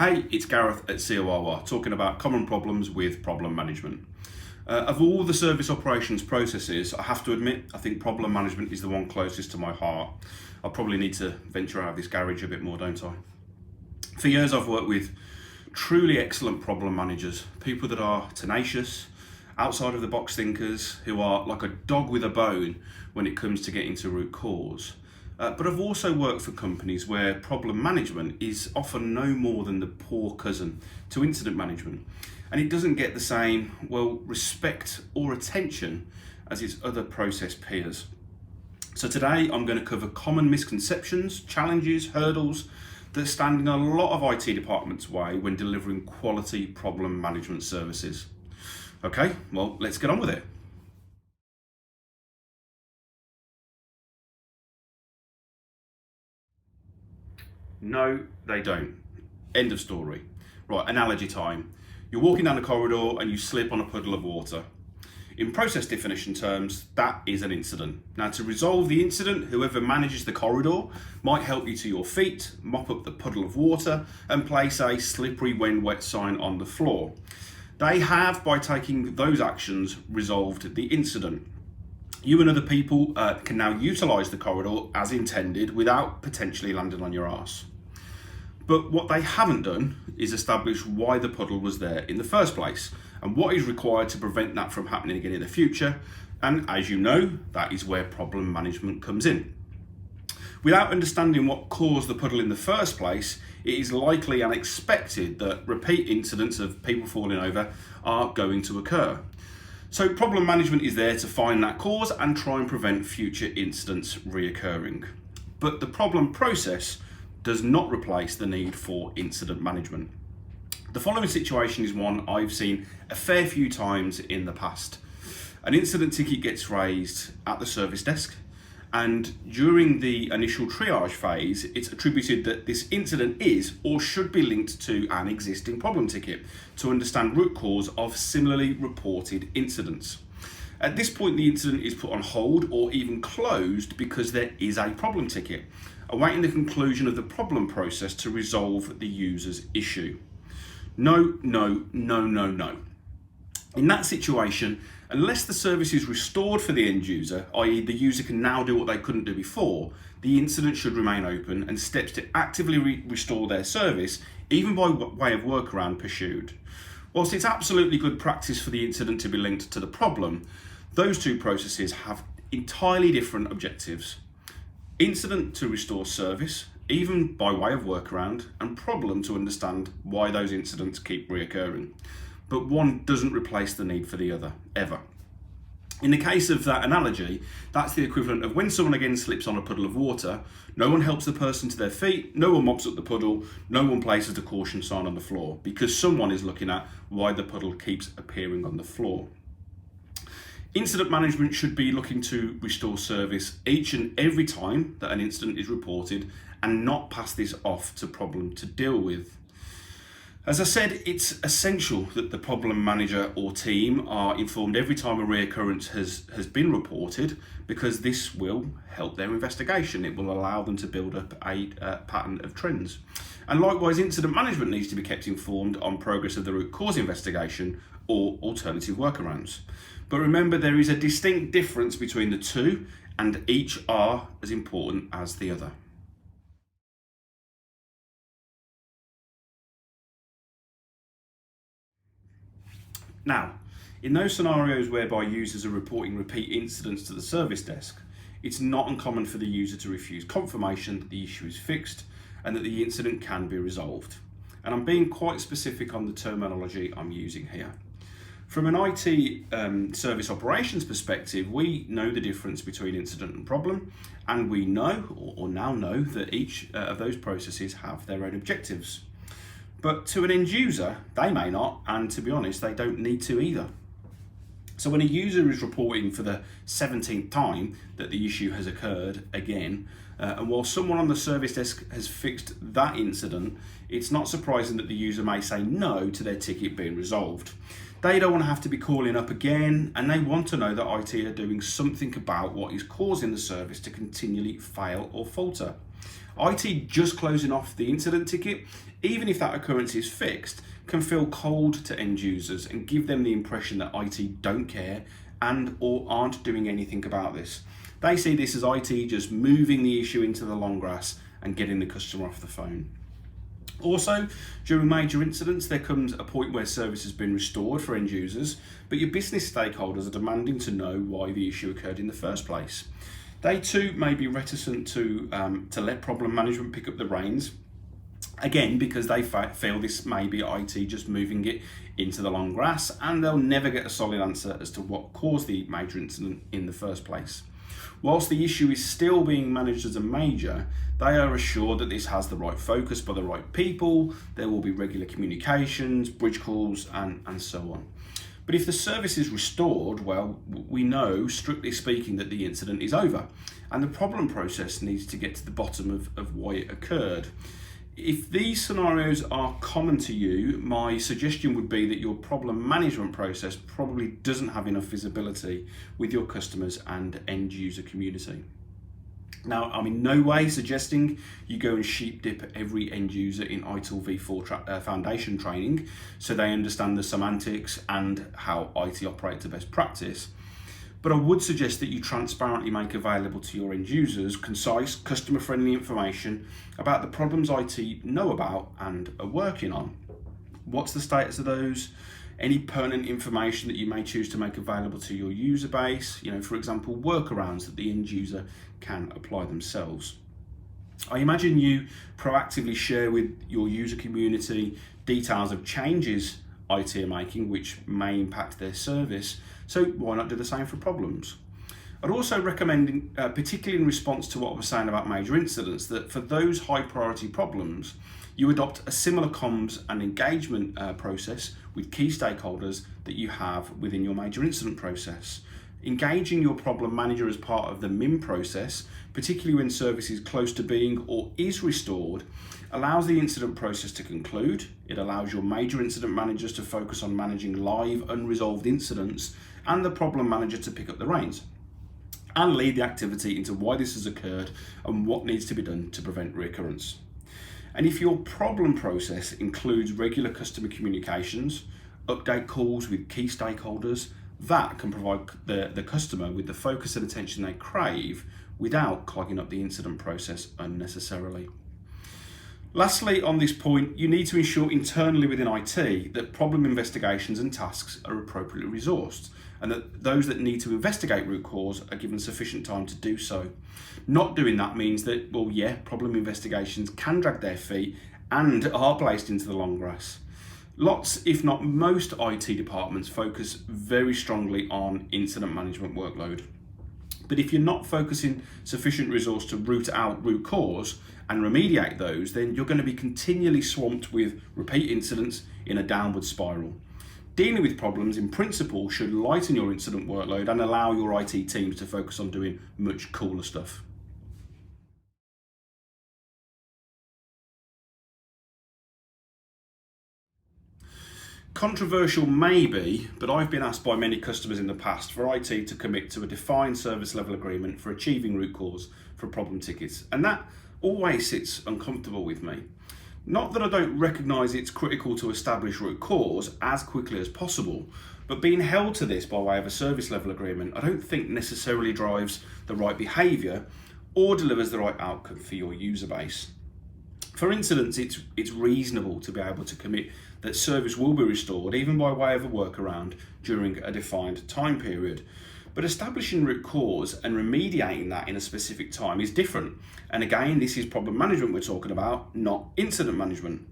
Hey, it's Gareth at SIOAAA talking about common problems with problem management. Of all the service operations processes, I have to admit, I think problem management is the one closest to my heart. I probably need to venture out of this garage a bit more, don't I? For years I've worked with truly excellent problem managers, people that are tenacious, outside of the box thinkers, who are like a dog with a bone when it comes to getting to root cause. But I've also worked for companies where problem management is often no more than the poor cousin to incident management. And it doesn't get the same, respect or attention as its other process peers. So today I'm going to cover common misconceptions, challenges, hurdles that stand in a lot of IT departments' way when delivering quality problem management services. Okay, well, let's get on with it. No, they don't. End of story. Right, analogy time. You're walking down a corridor and you slip on a puddle of water. In process definition terms, that is an incident. Now, to resolve the incident, whoever manages the corridor might help you to your feet, mop up the puddle of water, and place a slippery when wet sign on the floor. They have, by taking those actions, resolved the incident. You and other people can now utilise the corridor as intended without potentially landing on your arse. But what they haven't done is establish why the puddle was there in the first place and what is required to prevent that from happening again in the future. And as you know, that is where problem management comes in. Without understanding what caused the puddle in the first place, it is likely and expected that repeat incidents of people falling over are going to occur. So problem management is there to find that cause and try and prevent future incidents reoccurring. But the problem process does not replace the need for incident management. The following situation is one I've seen a fair few times in the past. An incident ticket gets raised at the service desk, and during the initial triage phase, it's attributed that this incident is or should be linked to an existing problem ticket to understand root cause of similarly reported incidents. At this point, the incident is put on hold or even closed because there is a problem ticket, awaiting the conclusion of the problem process to resolve the user's issue. No. In that situation, unless the service is restored for the end user, i.e. the user can now do what they couldn't do before, the incident should remain open and steps to actively restore their service, even by way of workaround, pursued. Whilst it's absolutely good practice for the incident to be linked to the problem, those two processes have entirely different objectives. Incident to restore service, even by way of workaround, and problem to understand why those incidents keep reoccurring. But one doesn't replace the need for the other, ever. In the case of that analogy, that's the equivalent of when someone again slips on a puddle of water, no one helps the person to their feet, no one mops up the puddle, no one places the caution sign on the floor, because someone is looking at why the puddle keeps appearing on the floor. Incident management should be looking to restore service each and every time that an incident is reported and not pass this off to problem to deal with. As I said, it's essential that the problem manager or team are informed every time a reoccurrence has been reported, because this will help their investigation. It will allow them to build up a pattern of trends. And likewise, incident management needs to be kept informed on progress of the root cause investigation or alternative workarounds. But remember, there is a distinct difference between the two, and each are as important as the other. Now, in those scenarios whereby users are reporting repeat incidents to the service desk, it's not uncommon for the user to refuse confirmation that the issue is fixed and that the incident can be resolved. And I'm being quite specific on the terminology I'm using here. From an IT service operations perspective, we know the difference between incident and problem, and we know, or now know, that each of those processes have their own objectives. But to an end user, they may not, and to be honest, they don't need to either. So when a user is reporting for the 17th time that the issue has occurred again, and while someone on the service desk has fixed that incident, it's not surprising that the user may say no to their ticket being resolved. They don't want to have to be calling up again, and they want to know that IT are doing something about what is causing the service to continually fail or falter. IT just closing off the incident ticket, even if that occurrence is fixed, can feel cold to end users and give them the impression that IT don't care and or aren't doing anything about this. They see this as IT just moving the issue into the long grass and getting the customer off the phone. Also, during major incidents, there comes a point where service has been restored for end users, but your business stakeholders are demanding to know why the issue occurred in the first place. They too may be reticent to let problem management pick up the reins, again because they feel this may be IT just moving it into the long grass, and they'll never get a solid answer as to what caused the major incident in the first place. Whilst the issue is still being managed as a major, they are assured that this has the right focus by the right people, there will be regular communications, bridge calls, and so on. But if the service is restored, well, we know, strictly speaking, that the incident is over, and the problem process needs to get to the bottom of why it occurred. If these scenarios are common to you, my suggestion would be that your problem management process probably doesn't have enough visibility with your customers and end user community. Now, I'm in no way suggesting you go and sheep dip every end user in ITIL v4 foundation training so they understand the semantics and how IT operates to best practice. But I would suggest that you transparently make available to your end users concise, customer-friendly information about the problems IT know about and are working on. What's the status of those? Any pertinent information that you may choose to make available to your user base, for example, workarounds that the end user can apply themselves. I imagine you proactively share with your user community details of changes IT are making which may impact their service, so why not do the same for problems? I'd also recommend, particularly in response to what I was saying about major incidents, that for those high priority problems, you adopt a similar comms and engagement process with key stakeholders that you have within your major incident process. Engaging your problem manager as part of the MIM process, particularly when service is close to being or is restored, allows the incident process to conclude. It allows your major incident managers to focus on managing live unresolved incidents and the problem manager to pick up the reins and lead the activity into why this has occurred and what needs to be done to prevent reoccurrence. And if your problem process includes regular customer communications, update calls with key stakeholders, that can provide the customer with the focus and attention they crave without clogging up the incident process unnecessarily. Lastly, on this point, you need to ensure internally within IT that problem investigations and tasks are appropriately resourced, and that those that need to investigate root cause are given sufficient time to do so. Not doing that means that, problem investigations can drag their feet and are placed into the long grass. Lots, if not most, IT departments focus very strongly on incident management workload. But if you're not focusing sufficient resource to root out root cause and remediate those, then you're going to be continually swamped with repeat incidents in a downward spiral. Dealing with problems in principle should lighten your incident workload and allow your IT teams to focus on doing much cooler stuff. Controversial maybe, but I've been asked by many customers in the past for IT to commit to a defined service level agreement for achieving root cause for problem tickets, and that always sits uncomfortable with me. Not that I don't recognise it's critical to establish root cause as quickly as possible, but being held to this by way of a service level agreement I don't think necessarily drives the right behaviour or delivers the right outcome for your user base. For instance, it's reasonable to be able to commit that service will be restored, even by way of a workaround, during a defined time period. But establishing root cause and remediating that in a specific time is different. And again, this is problem management we're talking about, not incident management.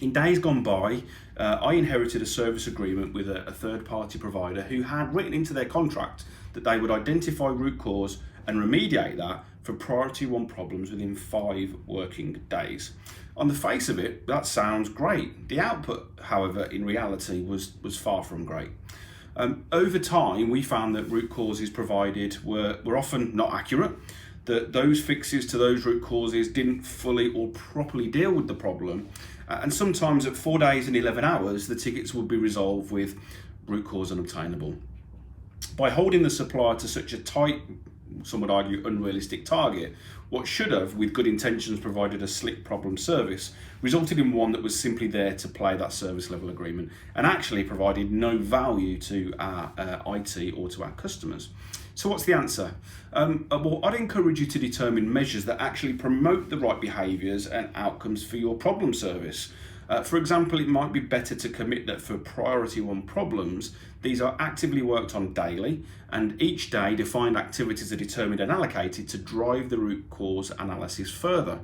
In days gone by, I inherited a service agreement with a third-party provider who had written into their contract that they would identify root cause and remediate that for priority 1 problems within 5 working days. On the face of it, that sounds great. The output, however, in reality was far from great. Over time, we found that root causes provided were often not accurate, that those fixes to those root causes didn't fully or properly deal with the problem, and sometimes at 4 days and 11 hours, the tickets would be resolved with root cause unobtainable. By holding the supplier to such a tight some would argue, unrealistic target, what should have, with good intentions, provided a slick problem service, resulted in one that was simply there to play that service level agreement and actually provided no value to our IT or to our customers. So what's the answer? Well, I'd encourage you to determine measures that actually promote the right behaviours and outcomes for your problem service. For example, it might be better to commit that for priority one problems, these are actively worked on daily, and each day defined activities are determined and allocated to drive the root cause analysis further,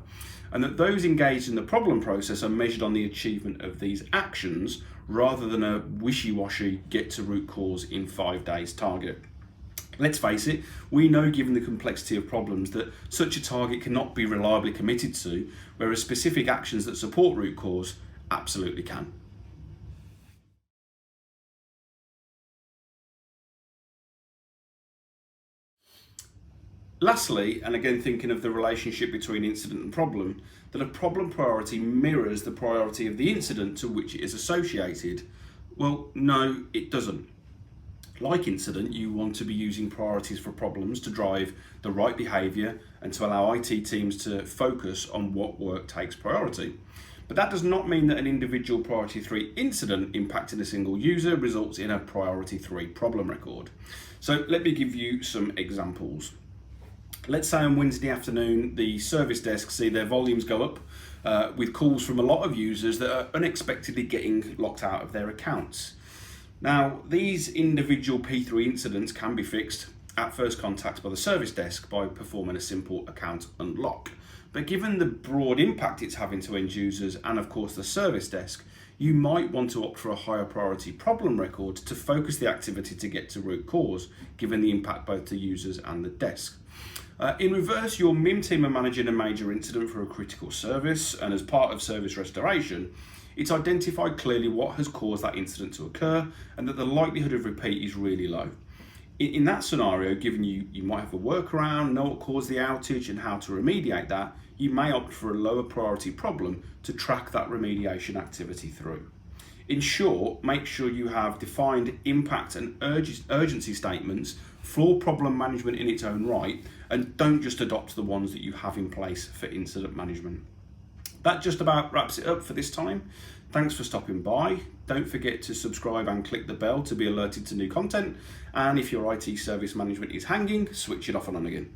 and that those engaged in the problem process are measured on the achievement of these actions rather than a wishy-washy get to root cause in 5 days target. Let's face it, we know, given the complexity of problems, that such a target cannot be reliably committed to, whereas specific actions that support root cause absolutely can. Lastly, and again thinking of the relationship between incident and problem, that a problem priority mirrors the priority of the incident to which it is associated. Well, no, it doesn't. Like incident, you want to be using priorities for problems to drive the right behaviour and to allow IT teams to focus on what work takes priority. But that does not mean that an individual priority 3 incident impacting a single user results in a priority 3 problem record. So let me give you some examples. Let's say on Wednesday afternoon, the service desk see their volumes go up with calls from a lot of users that are unexpectedly getting locked out of their accounts. Now, these individual P3 incidents can be fixed at first contact by the service desk by performing a simple account unlock. But given the broad impact it's having to end users and of course the service desk, you might want to opt for a higher priority problem record to focus the activity to get to root cause, given the impact both to users and the desk. In reverse, your MIM team are managing a major incident for a critical service, and as part of service restoration, it's identified clearly what has caused that incident to occur and that the likelihood of repeat is really low. In that scenario, given you might have a workaround, know what caused the outage and how to remediate that, you may opt for a lower priority problem to track that remediation activity through. In short, make sure you have defined impact and urgency statements for problem management in its own right, and don't just adopt the ones that you have in place for incident management. That just about wraps it up for this time. Thanks for stopping by. Don't forget to subscribe and click the bell to be alerted to new content. And if your IT service management is hanging, switch it off and on again.